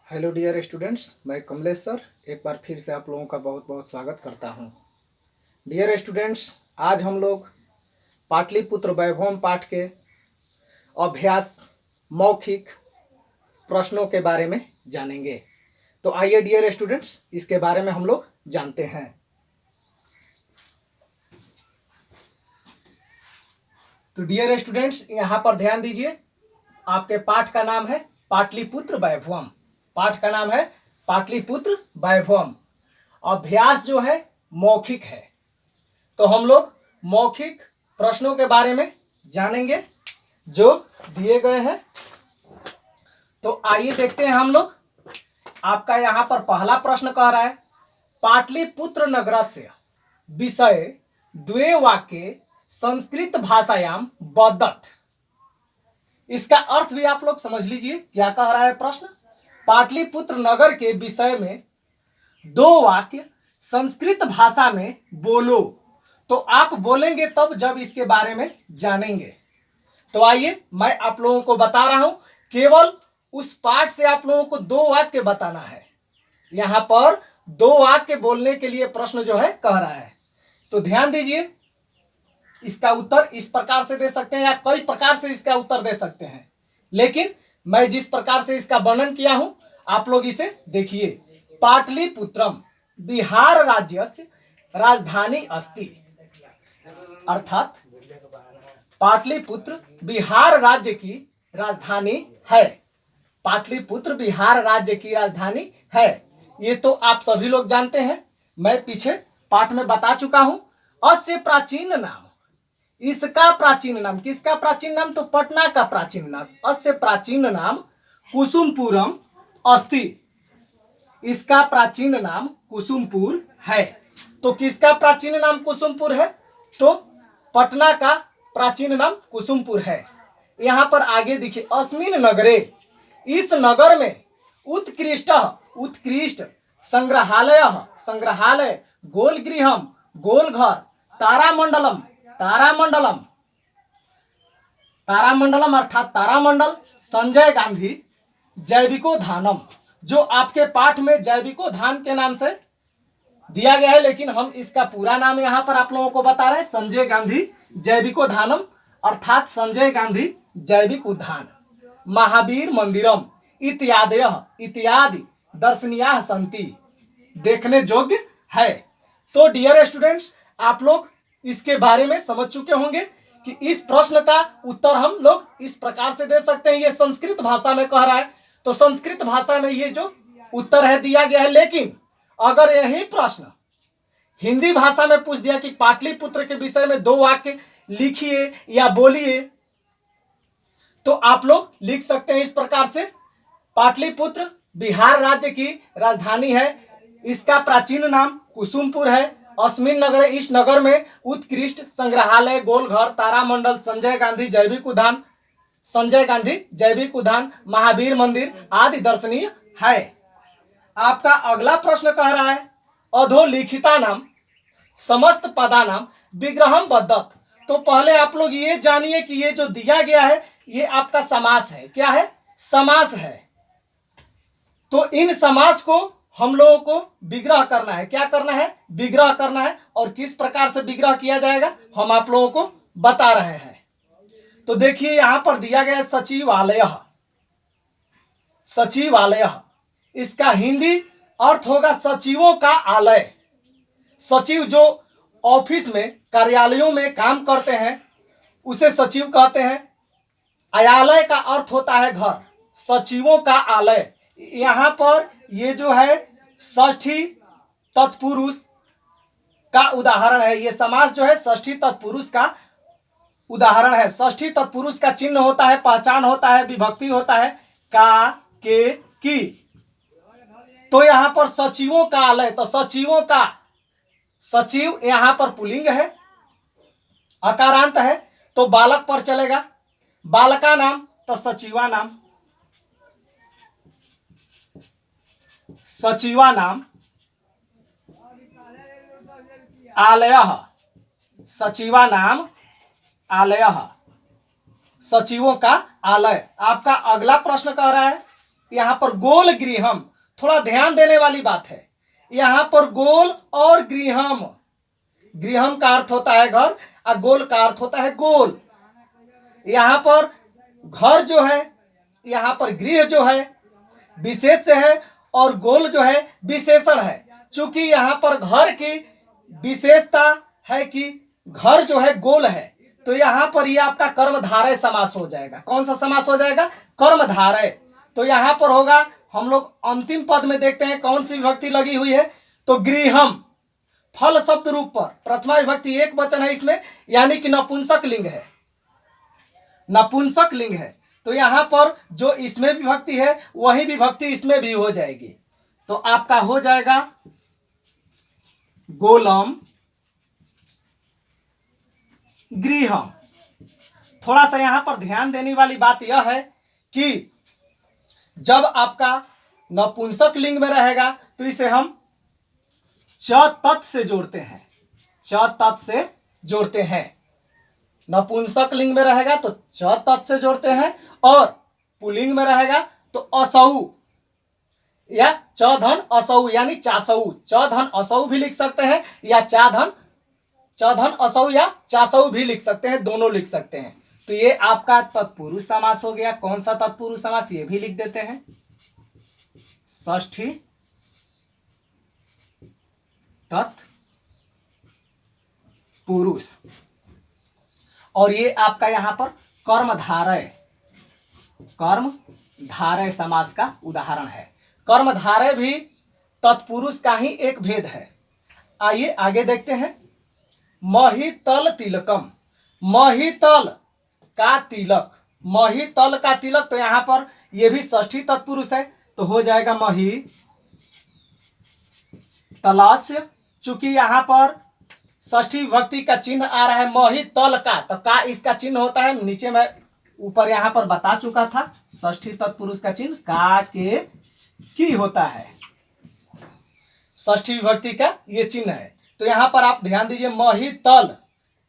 Hello dear students, मैं Kamlesh sir एक बार फिर से आप लोगों का बहुत बहुत स्वागत करता हूं। डियर स्टूडेंट्स, आज हम लोग पाटलिपुत्र वैभवम पाठ के अभ्यास मौखिक प्रश्नों के बारे में जानेंगे। तो आइए डियर स्टूडेंट्स, इसके बारे में हम लोग जानते हैं। तो डियर स्टूडेंट्स, यहाँ पर ध्यान दीजिए, आपके पाठ का नाम है पाटलिपुत्र वैभवम। पाठ का नाम है पाटलिपुत्र वैभवम। अभ्यास जो है मौखिक है, तो हम लोग मौखिक प्रश्नों के बारे में जानेंगे जो दिए गए हैं। तो आइए देखते हैं हम लोग। आपका यहाँ पर पहला प्रश्न कह रहा है, पाटलिपुत्र नगरस्य विषय द्वे वाक्ये संस्कृत भाषायाम वदत्। इसका अर्थ भी आप लोग समझ लीजिए, क्या कह रहा है प्रश्न। पाटलिपुत्र नगर के विषय में दो वाक्य संस्कृत भाषा में बोलो। तो आप बोलेंगे तब जब इसके बारे में जानेंगे। तो आइए मैं आप लोगों को बता रहा हूं, केवल उस पाठ से आप लोगों को दो वाक्य बताना है। यहां पर दो वाक्य बोलने के लिए प्रश्न जो है कह रहा है। तो ध्यान दीजिए, इसका उत्तर इस प्रकार से दे सकते हैं या कई प्रकार से इसका उत्तर दे सकते हैं, लेकिन मैं जिस प्रकार से इसका वर्णन किया हूं आप लोग इसे देखिए। पाटलिपुत्रम बिहार राज्य से राजधानी अस्ति, अर्थात पाटलिपुत्र बिहार राज्य की राजधानी है। पाटलिपुत्र बिहार राज्य की राजधानी है, ये तो आप सभी लोग जानते हैं, मैं पीछे पाठ में बता चुका हूं। अस्य प्राचीन नाम, इसका प्राचीन नाम, किसका प्राचीन नाम, तो पटना का प्राचीन नाम। अस्य प्राचीन नाम कुसुमपुरम अस्ति, इसका प्राचीन नाम कुसुमपुर है। तो किसका प्राचीन नाम कुसुमपुर है, तो पटना का प्राचीन नाम कुसुमपुर है। यहां पर आगे देखिए, अस्मिन नगरे, इस नगर में उत्कृष्ट उत्कृष्ट संग्रहालय संग्रहालय, गोलगृहम गोलघर, तारामंडलम तारामंडलम तारामंडलम अर्थात तारामंडल, संजय गांधी जैविकोद्यानम, जो आपके पाठ में जैविकोद्यान के नाम से दिया गया है, लेकिन हम इसका पूरा नाम यहां पर आप लोगों को बता रहे हैं, संजय गांधी जैविकोद्यानम अर्थात संजय गांधी जैविक उद्यान। महावीर मंदिरम इत्यादि दर्शनीय संति, देखने योग्य है। तो डियर स्टूडेंट्स, आप लोग इसके बारे में समझ चुके होंगे कि इस प्रश्न का उत्तर हम लोग इस प्रकार से दे सकते हैं। ये संस्कृत भाषा में कह रहा है, तो संस्कृत भाषा में ये जो उत्तर है दिया गया है। लेकिन अगर यही प्रश्न हिंदी भाषा में पूछ दिया कि पाटलिपुत्र के विषय में दो वाक्य लिखिए या बोलिए, तो आप लोग लिख सकते हैं इस प्रकार से। पाटलिपुत्र बिहार राज्य की राजधानी है, इसका प्राचीन नाम कुसुमपुर है। अस्मिन नगर, इस नगर में उत्कृष्ट संग्रहालय, गोलघर, तारामंडल, संजय गांधी जैविक उद्यान, संजय गांधी जैविक उद्यान, महावीर मंदिर आदि दर्शनीय है। आपका अगला प्रश्न कह रहा है, अधोलिखिता नाम समस्त पदा नाम विग्रहम वदत्। तो पहले आप लोग ये जानिए कि ये जो दिया गया है ये आपका समास है। क्या है, समास है। तो इन समास को हम लोगों को विग्रह करना है। क्या करना है, विग्रह करना है। और किस प्रकार से विग्रह किया जाएगा हम आप लोगों को बता रहे हैं। तो देखिए यहां पर दिया गया है सचिवालय। सचिवालय, इसका हिंदी अर्थ होगा सचिवों का आलय। सचिव जो ऑफिस में, कार्यालयों में काम करते हैं उसे सचिव कहते हैं। आयालय का अर्थ होता है घर, सचिवों का आलय। यहां पर ये जो है षष्ठी तत्पुरुष का उदाहरण है। ये समास जो है षष्ठी तत्पुरुष का उदाहरण है। षष्ठी तत्पुरुष का चिन्ह होता है, पहचान होता है, विभक्ति होता है का, के, की। तो यहां पर सचिवों का आलय, तो सचिवों का, सचिव यहां पर पुल्लिंग है, अकारांत है, तो बालक पर चलेगा। बालका नाम तो सचिवा नाम, सचिवा नाम। आलय, सचिवा नाम आलय, सचिवों का आलय। आपका अगला प्रश्न कह रहा है, यहाँ पर गोल गृहम, थोड़ा ध्यान देने वाली बात है। यहाँ पर गोल और गृहम, गृहम का अर्थ होता है घर और गोल का अर्थ होता है गोल। यहाँ पर घर जो है, यहाँ पर गृह जो है विशेष है और गोल जो है विशेषण है। चूंकि यहाँ पर घर की विशेषता है कि घर जो है गोल है, तो यहाँ पर ये आपका कर्मधारय समास हो जाएगा। कौन सा समास हो जाएगा? कर्मधारय। तो यहाँ पर होगा, हम लोग अंतिम पद में देखते हैं कौन सी विभक्ति लगी हुई है। तो गृहम फल शब्द रूप पर प्रथमा विभक्ति एक वचन है इसमें, यानी कि नपुंसक लिंग है, नपुंसक लिंग है। तो यहां पर जो इसमें विभक्ति है वही विभक्ति इसमें भी हो जाएगी। तो आपका हो जाएगा गोलम गृहम। थोड़ा सा यहां पर ध्यान देने वाली बात यह है कि जब आपका नपुंसक लिंग में रहेगा तो इसे हम च तत् से जोड़ते हैं, च तत् से जोड़ते हैं। नपुंसक लिंग में रहेगा तो च तत् से जोड़ते हैं, और पुल्लिंग में रहेगा तो असौ या च धन असौ यानी चासौ, च धन असौ भी लिख सकते हैं या च धन असौ या चासौ भी लिख सकते हैं, दोनों लिख सकते हैं। तो ये आपका तत्पुरुष समास हो गया। कौन सा तत्पुरुष समास, ये भी लिख देते हैं, षष्ठी तत्पुरुष। और ये आपका यहां पर कर्मधारय, कर्मधारय समास का उदाहरण है। कर्मधारय भी तत्पुरुष का ही एक भेद है। आइए आगे देखते हैं। महितल तिलकम, महितल का तिलक, महितल का तिलक, तो यहां पर यह भी षष्ठी तत्पुरुष है, तो हो जाएगा मही तलस्य। चूंकि यहां पर षष्ठी विभक्ति का चिन्ह आ रहा है महितल का, तो का इसका चिन्ह होता है, नीचे मैं ऊपर यहां पर बता चुका था, षष्ठी तत्पुरुष का चिन्ह का के की होता है, षष्ठी विभक्ति का ये चिन्ह है। तो यहां पर आप ध्यान दीजिए, महितल,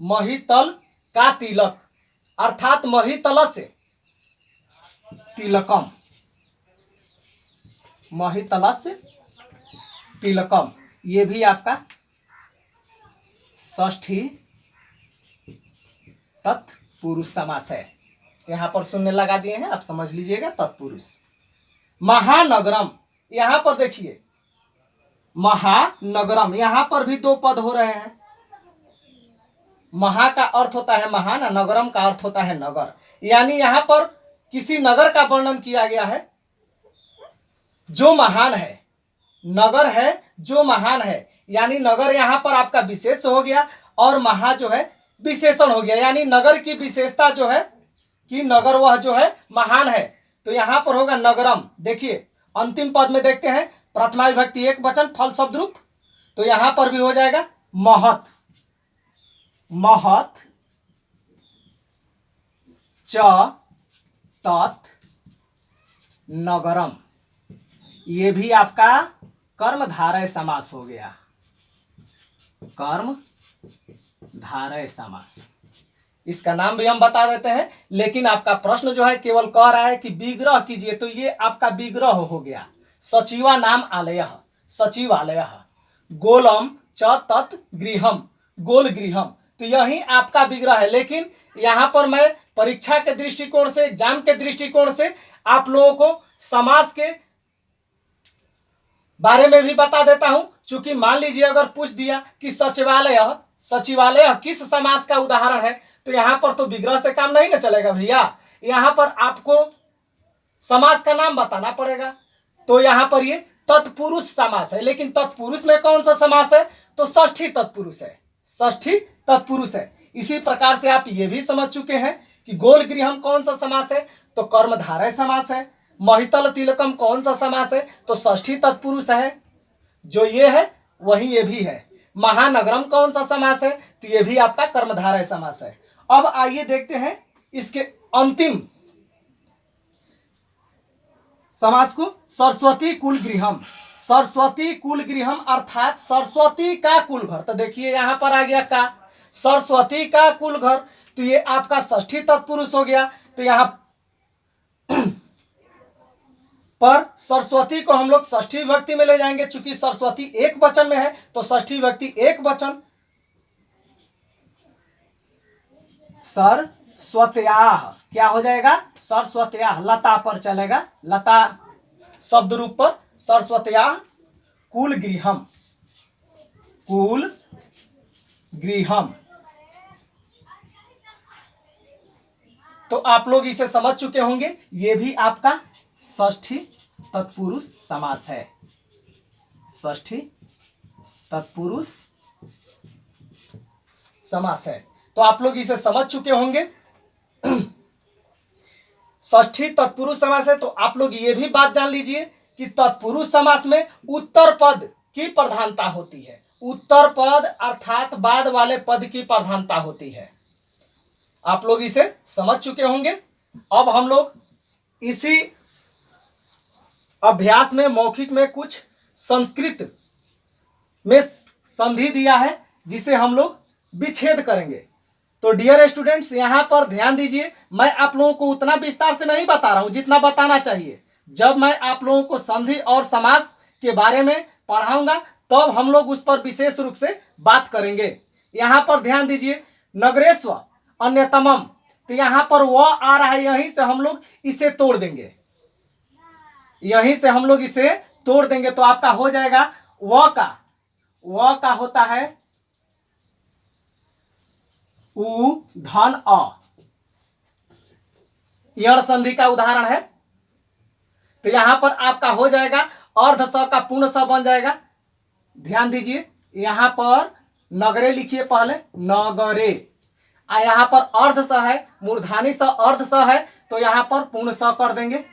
महितल का तिलक अर्थात महितल से तिलकम, महितल से तिलकम, ये भी आपका षष्ठी तत्पुरुष समास है। यहां पर शून्य लगा दिए हैं, आप समझ लीजिएगा तत्पुरुष। महानगरम, यहां पर देखिए महानगरम, यहां पर भी दो पद हो रहे हैं। महा का अर्थ होता है महान, नगरम का अर्थ होता है नगर, यानी यहां पर किसी नगर का वर्णन किया गया है जो महान है, नगर है जो महान है, यानी नगर यहां पर आपका विशेष हो गया और महा जो है विशेषण हो गया, यानी नगर की विशेषता जो है कि नगर वह जो है महान है। तो यहां पर होगा नगरम। देखिए अंतिम पद में देखते हैं, प्रथमा विभक्ति एक वचन फल शब्द रूप, तो यहां पर भी हो जाएगा महत, महत च तत् नगरम, ये भी आपका कर्मधारय समास हो गया, कर्मधारय समास। इसका नाम भी हम बता देते हैं, लेकिन आपका प्रश्न जो है केवल कह रहा है कि विग्रह कीजिए, तो ये आपका विग्रह हो गया। सचिवा नाम आलय, सचिवालय, गोलम च तत् गृहम, गोल गृहम, तो यही आपका विग्रह है। लेकिन यहां पर मैं परीक्षा के दृष्टिकोण से, एग्जाम के दृष्टिकोण से आप लोगों को समास के बारे में भी बता देता हूं। चूंकि मान लीजिए अगर पूछ दिया कि सचिवालय, सचिवालय किस समास का उदाहरण है, तो यहां पर तो विग्रह से काम नहीं ना चलेगा भैया, यहां पर आपको समास का नाम बताना पड़ेगा। तो यहां पर ये तत्पुरुष समास है, लेकिन तत्पुरुष में कौन सा समास है, तो षष्ठी तत्पुरुष है, षष्ठी तत्पुरुष है। इसी प्रकार से आप ये भी समझ चुके हैं कि गोल गृहम कौन सा समास है, तो कर्मधारय समास है। महितल तिलकम कौन सा समास है, तो षष्ठी तत्पुरुष है, जो ये है वही ये भी है। महानगरम कौन सा समास है, तो ये भी आपका कर्मधारय समास है। अब आइए देखते हैं इसके अंतिम समास को, सरस्वती कुल गृहम, सरस्वती कुल गृहम अर्थात सरस्वती का कुल घर। तो देखिए यहां पर आ गया का, सरस्वती का कुल घर, तो ये आपका षष्ठी तत्पुरुष हो गया। तो यहां पर सरस्वती को हम लोग षष्ठी विभक्ति में ले जाएंगे, चूंकि सरस्वती एक वचन में है तो षष्ठी विभक्ति एक वचन। सरस्वत्याः क्या हो जाएगा? सरस्वत्याः, लता पर चलेगा, लता शब्द रूप पर। सरस्वत्याः कुल गृहम, कुल गृहम। तो आप लोग इसे समझ चुके होंगे, ये भी आपका षष्ठी तत्पुरुष समास है, षष्ठी तत्पुरुष समास है। तो आप लोग इसे समझ चुके होंगे, षष्ठी तत्पुरुष समास है। तो आप लोग ये भी बात जान लीजिए कि तत्पुरुष समास में उत्तर पद की प्रधानता होती है, उत्तर पद अर्थात बाद वाले पद की प्रधानता होती है। आप लोग इसे समझ चुके होंगे। अब हम लोग इसी अभ्यास में मौखिक में कुछ संस्कृत में संधि दिया है जिसे हम लोग विच्छेद करेंगे। तो डियर स्टूडेंट्स, यहां पर ध्यान दीजिए, मैं आप लोगों को उतना विस्तार से नहीं बता रहा हूं जितना बताना चाहिए। जब मैं आप लोगों को संधि और समास के बारे में पढ़ाऊंगा तब हम लोग उस पर विशेष रूप से बात करेंगे। यहां पर ध्यान दीजिए, नगरेस्व अन्यतमम, तो यहां पर वह आ रहा है, यहीं से हम लोग इसे तोड़ देंगे, यहीं से हम लोग इसे तोड़ देंगे। तो आपका हो जाएगा व का होता है उ धन अ, यण संधि का उदाहरण है। तो यहां पर आपका हो जाएगा अर्ध स का पूर्ण स बन जाएगा। ध्यान दीजिए, यहां पर नगरे लिखिए पहले, नगरे, यहां पर अर्ध स है, मूर्धानी स अर्ध स है, तो यहां पर पूर्ण स कर देंगे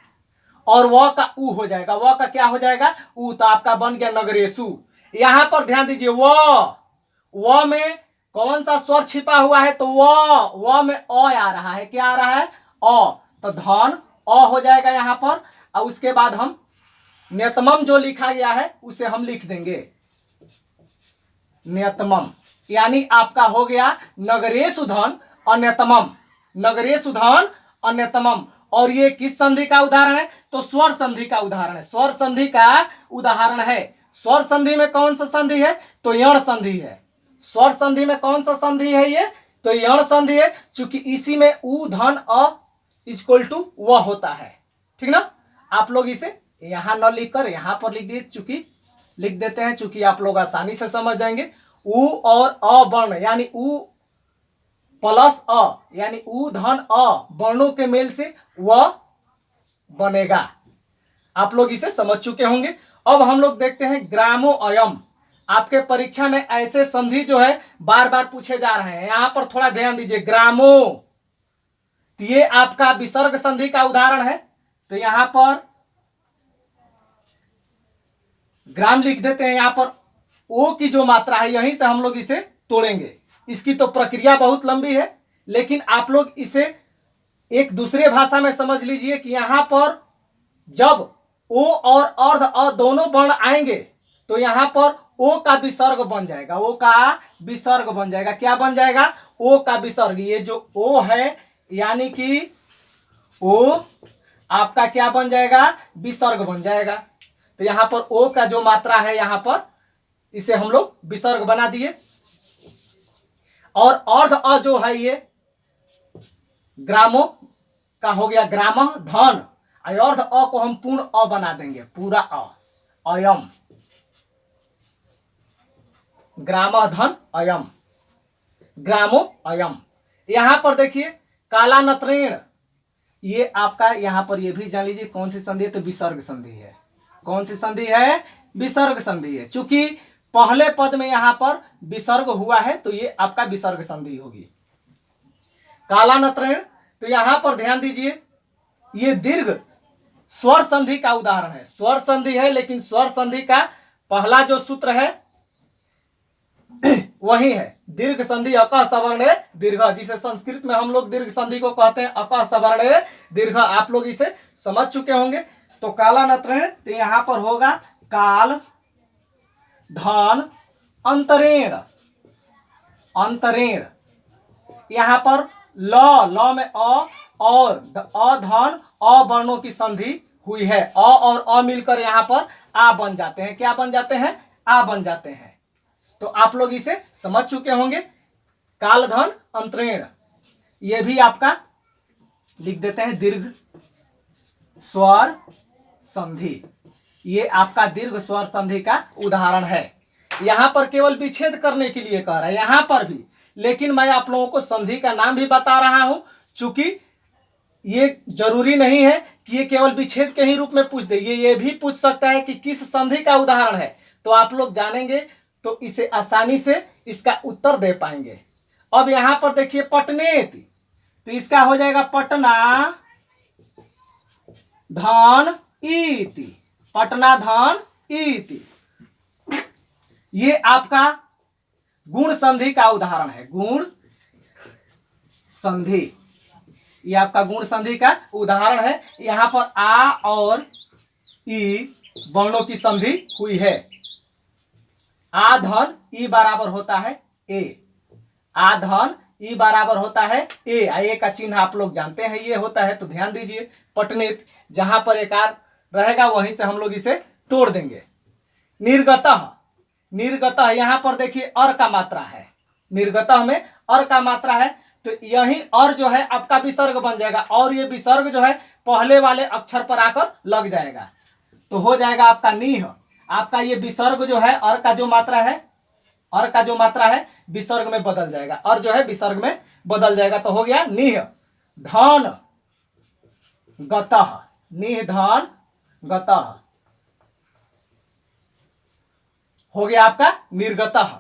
और व का उ हो जाएगा। व का क्या हो जाएगा? उ, तो आपका बन गया नगरेशु। यहां पर ध्यान दीजिए, व में कौन सा स्वर छिपा हुआ है? तो व में अ आ रहा है, क्या आ रहा है? अ, तो धन अ हो जाएगा यहां पर। और उसके बाद हम नियतमम जो लिखा गया है उसे हम लिख देंगे नियतमम, यानी आपका हो गया नगरेषु धन अन्यतमम, नगरेषु धन अन्यतमम। और ये किस संधि का उदाहरण है? तो स्वर संधि का उदाहरण है, स्वर संधि का उदाहरण है। स्वर संधि में कौन सा संधि है? तो यण संधि है। स्वर संधि में कौन सा संधि है? ये तो यण संधि है, चूंकि इसी में उ धन अ इक्वल टू व होता है। ठीक ना? आप लोग इसे यहां न लिखकर यहां पर लिख दिए, चूंकि लिख देते हैं, चूंकि आप लोग आसानी से समझ जाएंगे। उ और अ वर्ण यानी उ प्लस अ यानी उ धन अ वर्णों के मेल से व बनेगा। आप लोग इसे समझ चुके होंगे। अब हम लोग देखते हैं ग्रामो अयम। आपके परीक्षा में ऐसे संधि जो है बार बार पूछे जा रहे हैं, यहां पर थोड़ा ध्यान दीजिए। ग्रामो, तो ये आपका विसर्ग संधि का उदाहरण है। तो यहां पर ग्राम लिख देते हैं, यहां पर ओ की जो मात्रा है यहीं से हम लोग इसे तोड़ेंगे। इसकी तो प्रक्रिया बहुत लंबी है, लेकिन आप लोग इसे एक दूसरे भाषा में समझ लीजिए कि यहां पर जब ओ और अर्ध अ दोनों वर्ण आएंगे तो यहां पर ओ का विसर्ग बन जाएगा, ओ का विसर्ग बन जाएगा। क्या बन जाएगा? ओ का विसर्ग। ये जो ओ है यानी कि ओ आपका क्या बन जाएगा? विसर्ग बन जाएगा। तो यहां पर ओ का जो मात्रा है यहां पर इसे हम लोग विसर्ग बना दिए। और अर्ध अ जो है ये ग्रामो का हो गया ग्राम धन, अर्ध अ को हम पूर्ण अ बना देंगे, पूरा अ, अयम, ग्राम धन अयम, ग्रामो अयम। यहां पर देखिए काला नत्रेण, ये आपका यहां पर ये भी जान लीजिए कौन सी संधि है? तो विसर्ग संधि है। कौन सी संधि है? विसर्ग संधि है। चूंकि पहले पद में यहां पर विसर्ग हुआ है तो ये आपका विसर्ग संधि होगी। काला नत्रेण, तो यहां पर ध्यान दीजिए, ये दीर्घ स्वर संधि का उदाहरण है। स्वर संधि है, लेकिन स्वर संधि का पहला जो सूत्र है वही है दीर्घ संधि अक सवर्ण दीर्घ, जिसे संस्कृत में हम लोग दीर्घ संधि को कहते हैं अक सवर्ण दीर्घ। आप लोग इसे समझ चुके होंगे। तो काला नत्रेण, तो यहां पर होगा काल धन अंतरेण, अंतरेण। यहां पर ल में अ और अ धन अ वर्णों की संधि हुई है। अ और अ मिलकर यहाँ पर आ बन जाते हैं। क्या बन जाते हैं? आ बन जाते हैं। तो आप लोग इसे समझ चुके होंगे। कालधन अंतरेण, ये भी आपका लिख देते हैं दीर्घ स्वर संधि। ये आपका दीर्घ स्वर संधि का उदाहरण है। यहां पर केवल विच्छेद करने के लिए कह रहा है, यहां पर भी, लेकिन मैं आप लोगों को संधि का नाम भी बता रहा हूं, चूंकि ये जरूरी नहीं है कि ये केवल विच्छेद के ही रूप में पूछ दे, ये भी पूछ सकता है कि किस संधि का उदाहरण है। तो आप लोग जानेंगे तो इसे आसानी से इसका उत्तर दे पाएंगे। अब यहां पर देखिए पटनेत, तो इसका हो जाएगा पटना धन इति, पटना धन इति। ये आपका गुण संधि का उदाहरण है। गुण संधि, ये आपका गुण संधि का उदाहरण है। यहां पर आ और ई वर्णों की संधि हुई है। आ धन ई बराबर होता है ए, आ धन ई बराबर होता है ए। ए का चिन्ह आप लोग जानते हैं ये होता है, तो ध्यान दीजिए। पटनेत, जहां पर एकार रहेगा वहीं से हम लोग इसे तोड़ देंगे। निर्गतः, निर्गतः यहां पर देखिए अर का मात्रा है, निर्गतः में अर का मात्रा है, तो यही और जो है आपका विसर्ग बन जाएगा, और ये विसर्ग जो है पहले वाले अक्षर पर आकर लग जाएगा, तो हो जाएगा आपका नीह। आपका ये विसर्ग जो है अर का जो मात्रा है, अर का जो मात्रा है विसर्ग में बदल जाएगा, अर जो है विसर्ग में बदल जाएगा, तो हो गया नीह धन गतः, नीह धन गतः हो गया आपका निर्गतः।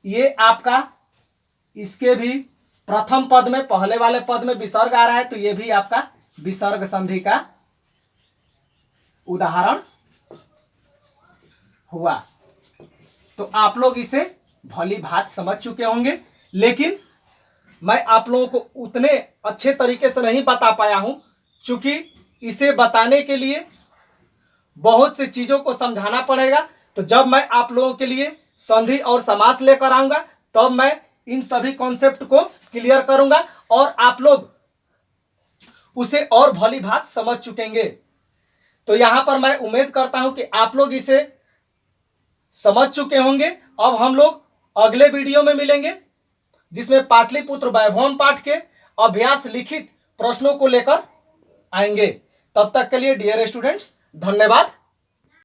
ये आपका, इसके भी प्रथम पद में, पहले वाले पद में विसर्ग आ रहा है, तो ये भी आपका विसर्ग संधि का उदाहरण हुआ। तो आप लोग इसे भली भांति समझ चुके होंगे, लेकिन मैं आप लोगों को उतने अच्छे तरीके से नहीं बता पाया हूं, चूंकि इसे बताने के लिए बहुत सी चीजों को समझाना पड़ेगा। तो जब मैं आप लोगों के लिए संधि और समास लेकर आऊंगा, तब मैं इन सभी कॉन्सेप्ट को क्लियर करूंगा और आप लोग उसे और भली भांति समझ चुकेंगे। तो यहां पर मैं उम्मीद करता हूं कि आप लोग इसे समझ चुके होंगे। अब हम लोग अगले वीडियो में मिलेंगे, जिसमें पाटलिपुत्र वैभवम पाठ के अभ्यास लिखित प्रश्नों को लेकर आएंगे। तब तक के लिए डियर स्टूडेंट्स, धन्यवाद।